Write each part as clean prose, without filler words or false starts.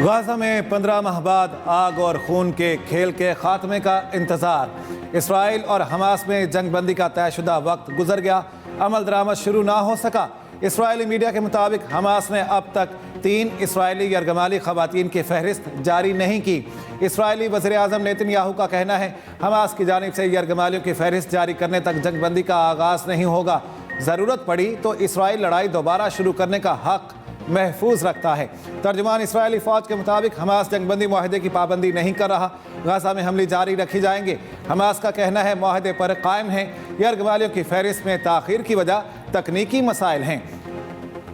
Gaza में 15 माह बाद आग और खून के खेल के खात्मे का इंतजार। इसराइल और हमास में जंगबंदी का तयशुदा वक्त गुजर गया, अमल दरामद शुरू ना हो सका। इसराइली मीडिया के मुताबिक हमास ने अब तक 3 इसराइली यरगमाली खवातीन की फहरिस्त जारी नहीं की। इसराइली वज़ीर आज़म नेतन्याहू का कहना है हमास की जानिब से यरगमालियों की फहरिस्त जारी करने तक जंगबंदी का आगाज़ नहीं होगा। ज़रूरत पड़ी तो इसराइल लड़ाई दोबारा शुरू करने का हक महफूज रखता है। तर्जुमान इसराइली फ़ौज के मुताबिक हमास जंगबंदी माहदे की पाबंदी नहीं कर रहा, गाज़ा में हमले जारी रखे जाएंगे। हमास का कहना है माहदे पर कायम है, यरगमालियों की फहरिस्त में ताख़ीर की वजह तकनीकी मसाइल हैं।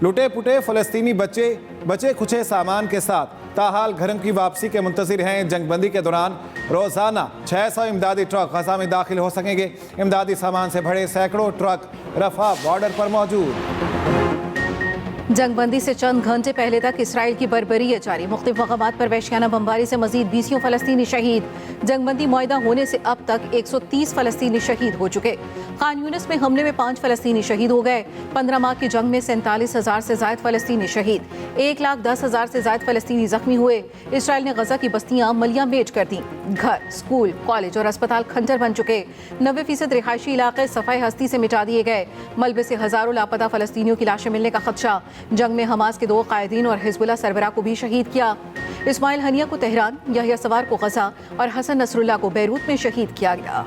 लुटे पुटे फ़लस्तीनी बचे खुचे सामान के साथ ताहाल घरों की वापसी के मुंतज़िर हैं। जंगबंदी के दौरान रोज़ाना 600 इमदादी ट्रक गाज़ा में दाखिल हो सकेंगे। इमदादी सामान से भरे सैकड़ों ट्रक रफ़ा बॉर्डर पर मौजूद। जंगबंदी से चंद घंटे पहले तक इसराइल की बर्बरी जारी, मुख्तलिफ मकामात पर वहशियाना बमबारी से मजीद 20 फ़लस्तीनी शहीद। जंगबंदी मुआहदा होने से अब तक 130 फ़लस्तीनी शहीद हो चुके। खान यूनिस में हमले में 5 फ़लस्तीनी शहीद हो गए। 15 माह की जंग में 47,000 से ज़ायद फ़लस्तीनी शहीद, 1,10,000 से ज़ायद फ़लस्तीनी जख्मी हुए। इसराइल ने गजा की बस्तियां मलियां बेच कर दी। घर, स्कूल, कॉलेज और अस्पताल खंडर बन चुके। 90% रिहायशी इलाके सफाई हस्ती से मिटा दिए गए। मलबे से हज़ारों लापता फ़लस्तीनियों की लाशें मिलने का खदशा। जंग में हमास के 2 कायदीन और हिजबुल्लाह सरबराह को भी शहीद किया। इस्माइल हनिया को तेहरान, यहया सवार को गजा और हसन नसरुल्लाह को बैरूत में शहीद किया गया।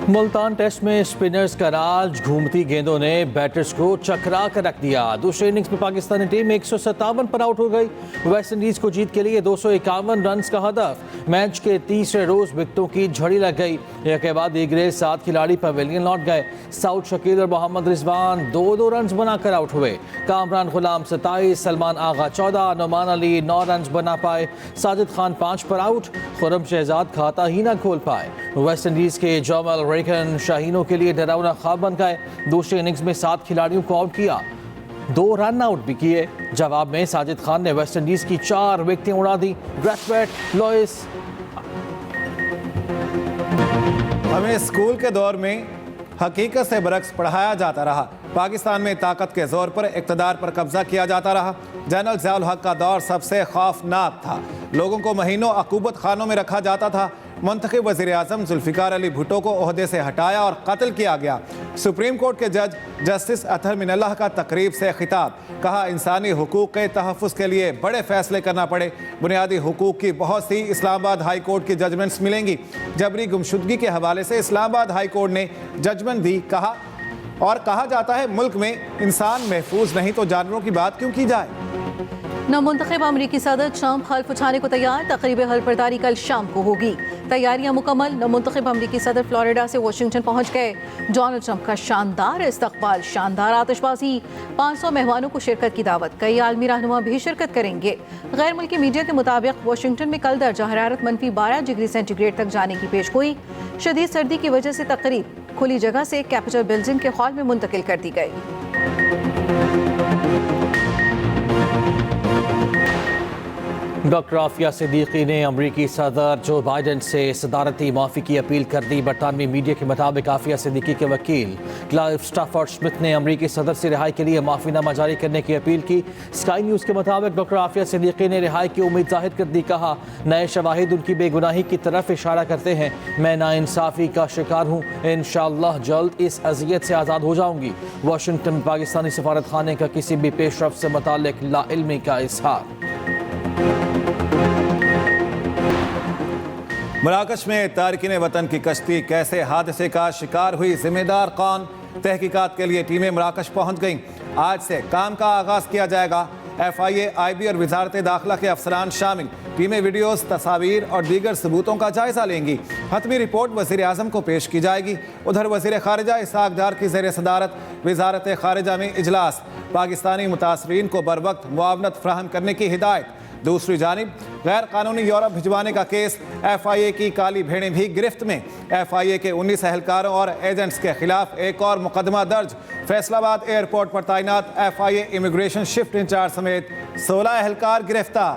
मुल्तान टेस्ट में स्पिनर्स का राज, घूमती गेंदों ने बैटर्स को चकरा कर रख दिया। दूसरे इनिंग्स में पाकिस्तानी टीम 157 पर आउट हो गई। वेस्ट इंडीज को जीत के लिए 251 रन का हदफ। मैच के तीसरे रोज विकेटों की झड़ी लग गई। एक के बाद एक 7 खिलाड़ी पवेलियन लौट गए। साउथ शकील और मोहम्मद रिजवान 2-2 रन बनाकर आउट हुए। कामरान गुलाम 27, सलमान आगा 14, नुमान अली 9 रन बना पाए। साजिद खान 5 पर आउट। खुर्रम शहजाद खाता ही ना खोल पाए। वेस्ट इंडीज के जमल शाहीनों के लिए डरावना ख्वाब बन गए। दूसरे इनिंग्स में 7 खिलाड़ियों को आउट किया, 2 रन आउट भी किए। जवाब में साजिद खान ने वेस्ट इंडीज की 4 विकेटें उड़ा दी। ब्रैथवेट, लॉइस। हमें स्कूल के दौर में हकीकत से बरक्स पढ़ाया जाता रहा। पाकिस्तान में ताकत के जोर पर इक़्तिदार पर कब्जा किया जाता रहा। जनरल ज़ियाउल हक का दौर सबसे खौफनाक था। लोगों को महीनों अकूबत खानों में रखा जाता था। मुंतखब वज़ीर आज़म जुल्फ़िकार अली भुट्टो को ओहदे से हटाया और कत्ल किया गया। सुप्रीम कोर्ट के जज जस्टिस अतहर मिनल्लाह का तकरीब से खिताब, कहा इंसानी हुकूक के तहफ़्फ़ुज़ के लिए बड़े फैसले करना पड़े। बुनियादी हुकूक की बहुत सी इस्लामाबाद हाई कोर्ट की जजमेंट्स मिलेंगी। जबरी गुमशुदगी के हवाले से इस्लामाबाद हाई कोर्ट ने जजमेंट दी। कहा जाता है मुल्क में इंसान महफूज नहीं तो जानवरों की बात क्यों की जाए। नवमुंतखब अमरीकी सदर ट्रंप हल्फ उठाने को तैयार। तकरीब हल्फबर्दारी कल शाम को होगी। तैयारियां मुकम्मल। नवमुंतखब अमरीकी सदर फ्लोरिडा से वाशिंगटन पहुंच गए। डोनाल्ड ट्रंप का शानदार इस्तकबाल, शानदार आतिशबाजी, 500 मेहमानों को शिरकत की दावत। कई आलमी रहनुमा भी शिरकत करेंगे। गैर मुल्की मीडिया के मुताबिक वाशिंगटन में कल दर्जा हरारत -12 डिग्री सेंटीग्रेड तक जाने की पेशगोई। शदीद सर्दी की वजह से तकरीब खुली जगह से कैपिटल बिल्डिंग के हॉल में मुंतकिल कर दी गई। डॉक्टर आफिया सिद्दीकी ने अमरीकी सदर जो बाइडन से सदारती माफ़ी की अपील कर दी। बरतानवी मीडिया के मुताबिक आफिया सिद्दीकी के वकील क्लाइव स्टैफर्ड स्मिथ ने अमरीकी सदर से रिहाई के लिए माफ़ीनामा जारी करने की अपील की। स्काई न्यूज़ के मुताबिक डॉक्टर आफिया सिद्दीकी ने रिहाई की उम्मीद जाहिर कर दी। कहा नए शवाहिद उनकी बेगुनाही की तरफ इशारा करते हैं। मैं नाइंसाफ़ी का शिकार हूँ, इंशाअल्लाह जल्द इस अजियत से आज़ाद हो जाऊँगी। वाशिंगटन में पाकिस्तानी सफारत खाने का किसी भी पेशरफ से मुताल्लिक लाइल्मी का इजहार। मराकश में तारकीन वतन की कश्ती कैसे हादसे का शिकार हुई, जिम्मेदार कौन? तहकीकात के लिए टीमें मराकश पहुंच गईं। आज से काम का आगाज़ किया जाएगा। FIA, IB और वजारत दाखिला के अफसरान शामिल। टीमें वीडियोस, तस्वीर और दीगर सबूतों का जायजा लेंगी। हतमी रिपोर्ट वज़ीर आज़म को पेश की जाएगी। उधर वज़ीर ख़ारिजा इसहाक़ डार की ज़ेर सदारत वजारत ख़ारिजा में इजलास। पाकिस्तानी मुतासरीन को बर वक्त मुआवनत फ़राहम करने की हिदायत। दूसरी जानिब गैर कानूनी यूरोप भिजवाने का केस। FIA की काली भेड़ें भी गिरफ्त में। FIA के 19 एहलकारों और एजेंट्स के खिलाफ एक और मुकदमा दर्ज। फैसलाबाद एयरपोर्ट पर तैनात FIA इमिग्रेशन शिफ्ट इंचार्ज समेत 16 एहलकार गिरफ्तार।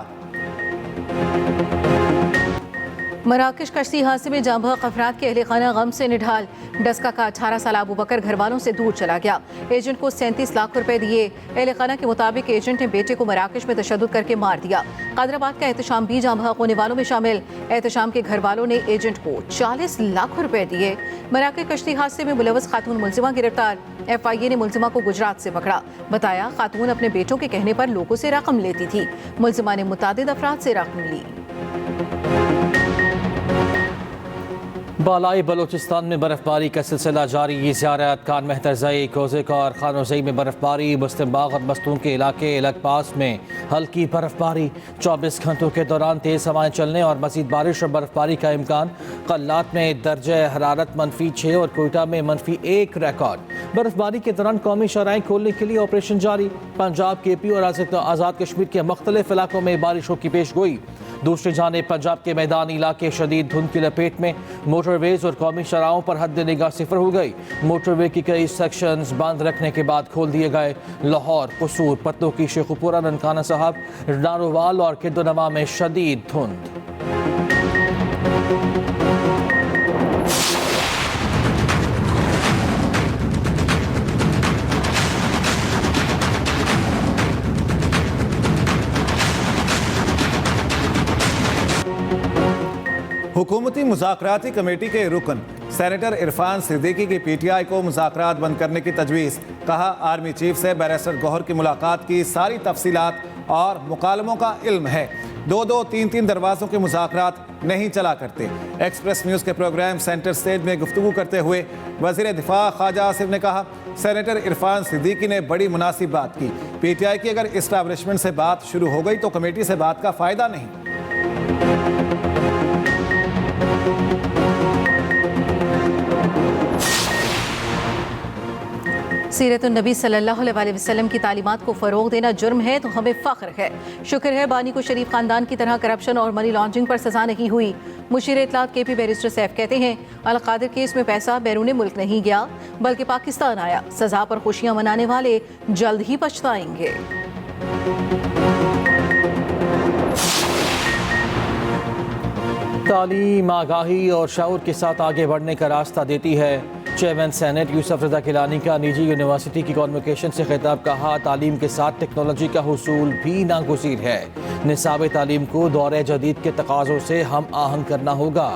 मराकश कश्ती हादसे में जाँ बहक अफराद के अहले खाना गम से निढाल। डस्का का 18 साल अबू बकर घर वालों से दूर चला गया। एजेंट को 37 लाख रुपए दिए। अहले खाना के मुताबिक एजेंट ने बेटे को मराकश में तशद्दुद करके मार दिया। कादराबाद का एहतशाम भी जाँ बहक होने वालों में शामिल। एहतशाम के घर वालों ने एजेंट को 40 लाख रुपए दिए। मराकश कश्ती हादसे में मुलव्वस खातून मुलजिमा गिरफ्तार। FIA ने मुलजिमा को गुजरात से पकड़ा। बताया खातून अपने बेटों के कहने पर लोगों से रकम लेती थी। मुलजिमा ने मुतादिद अफराद से रकम ली। बालाई बलूचिस्तान में बर्फबारी का सिलसिला जारी। ज़ियारत खान मेहतरजई, कोज़िक और खानोजई में बर्फबारी। मुस्तबाग और मस्तून के इलाके इलकपास में हल्की बर्फबारी। 24 घंटों के दौरान तेज़ हवाएं चलने और मज़ीद बारिश और बर्फबारी का इम्कान। कल्लात में दर्जे हरारत -6 और कोयटा में -1 रिकॉर्ड। बर्फबारी के दौरान कौमी शराएं खोलने के लिए ऑपरेशन जारी। पंजाब, KP और आज़ाद कश्मीर के मुख्तलिफ इलाकों में बारिशों की पेशगोई। दूसरी जानिब पंजाब के मैदानी इलाके शदीद धुंध की लपेट में। मोटरवेज और कौमी शराहों पर हद निगाह सिफर हो गई। मोटरवे की कई सेक्शंस बंद रखने के बाद खोल दिए गए। लाहौर, कसूर, पत्तों की शेखुपुरा, ननकाना साहब, नारोवाल और किद्दोनवा में शदीद धुंध। हुकूमती मुज़ाकराती कमेटी के रुकन सेनेटर इरफान सिद्दीकी की PTI को मुज़ाकरात बंद करने की तजवीज़। कहा, आर्मी चीफ से बैरिस्टर गौहर की मुलाकात की सारी तफसीलात और मुकालमों का इल्म है। 2-2, 3-3 दरवाज़ों के मुज़ाकरात नहीं चला करते। एक्सप्रेस न्यूज़ के प्रोग्राम सेंटर स्टेज में गुफ्तगू करते हुए वज़ीर दिफा ख्वाजा आसिफ ने कहा, सेनेटर इरफान सिद्दीकी ने बड़ी मुनासिब बात की। PTI की अगर इस्टेब्लिशमेंट से बात शुरू हो गई तो कमेटी से बात का फ़ायदा नहीं। सीरत नबी सल्लल्लाहु अलैहि वसल्लम की तालीमात को फ़रोग देना जुर्म है तो हमें फ़ख्र है। शुक्र है बानी को शरीफ ख़ानदान की तरह करप्शन और मनी लॉन्ड्रिंग पर सज़ा नहीं हुई। मुशीर इत्तलात KP बैरिस्टर सैफ कहते हैं, अल-कादिर केस में पैसा बैरून मुल्क नहीं गया बल्कि पाकिस्तान आया। सज़ा पर खुशियाँ मनाने वाले जल्द ही पछताएंगे। तालीम आगाही और शऊर के साथ आगे बढ़ने का रास्ता देती है। चेयरमैन सेनेट यूसुफ रज़ा गिलानी का निजी यूनिवर्सिटी की कॉन्वोकेशन से खिताब। कहा, तालीम के साथ टेक्नोलॉजी का हुसूल भी नागुज़ीर है। निसाब तालीम को दौरे जदीद के तकाज़ों से हम आहंग करना होगा।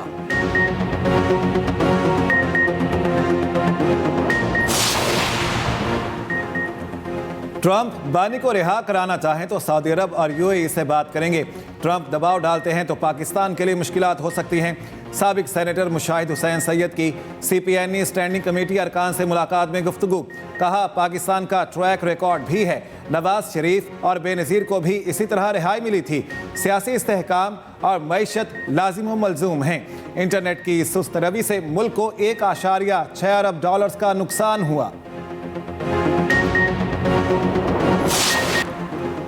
ट्रंप बानी को रिहा कराना चाहें तो सऊदी अरब और UAE से बात करेंगे। ट्रंप दबाव डालते हैं तो पाकिस्तान के लिए मुश्किलात हो सकती हैं। साबिक सेनेटर मुशाहिद हुसैन सैयद की CPNE स्टैंडिंग कमेटी अरकान से मुलाकात में गुफ्तगू। कहा, पाकिस्तान का ट्रैक रिकॉर्ड भी है। नवाज शरीफ और बेनज़ीर को भी इसी तरह रिहाई मिली थी। सियासी इस्तेहकाम और मईशत लाजिम व मलजूम हैं। इंटरनेट की सुस्त रवि से मुल्क को $1.6 अरब का नुकसान हुआ।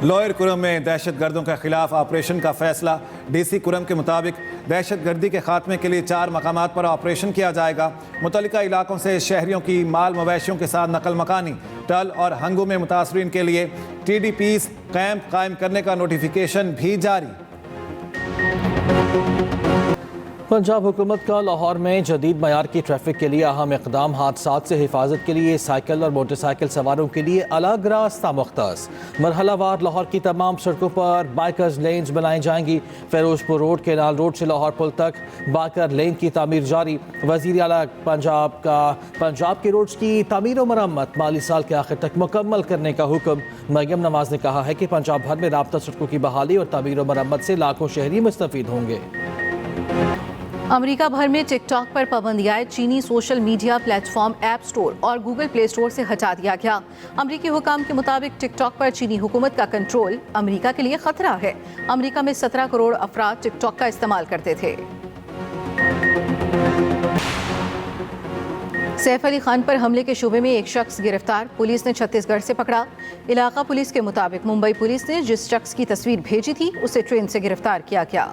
लोअर कुरम में दहशतगर्दों के खिलाफ ऑपरेशन का फैसला। DC कुरम के मुताबिक दहशतगर्दी के खात्मे के लिए 4 मकामात पर ऑपरेशन किया जाएगा। मुतल्लिका इलाकों से शहरियों की माल मवेशियों के साथ नकल मकानी। टल और हंगू में मुतासरीन के लिए TDPs कैंप कायम करने का नोटिफिकेशन भी जारी। पंजाब हुकूमत का लाहौर में जदीद मयार की ट्रैफिक के लिए अहम इक़दाम। हादसात से हिफाजत के लिए साइकिल और मोटरसाइकिल सवारों के लिए अलग रास्ता मुख्तस। मरहलावार लाहौर की तमाम सड़कों पर बाइकर्स लेन्स बनाई जाएंगी। फिरोजपुर रोड, केनाल रोड से लाहौर पुल तक बाइकर लेन की तामीर जारी। वज़ीर आला पंजाब के रोड्स की तामीर और मरम्मत माली साल के आखिर तक मुकम्मल करने का हुक्म। मरियम नवाज ने कहा है कि पंजाब भर में राब्ता सड़कों की बहाली और तामीर और मरम्मत से लाखों शहरी मुस्तफीद होंगे। अमेरिका भर में टिकटॉक पर पाबंदियाँ चीनी social media platform app store और गूगल प्ले स्टोर से हटा दिया गया। अमेरिकी हुकाम के मुताबिक टिकटॉक पर चीनी हुकूमत का कंट्रोल अमेरिका के लिए खतरा है। अमेरिका में 17 करोड़ अफराद टिकटॉक का इस्तेमाल करते थे। सैफ अली खान पर हमले के शुबे में एक शख्स गिरफ्तार। पुलिस ने छत्तीसगढ़ से पकड़ा। इलाका पुलिस के मुताबिक मुंबई पुलिस ने जिस शख्स की तस्वीर भेजी थी उसे ट्रेन से गिरफ्तार किया गया।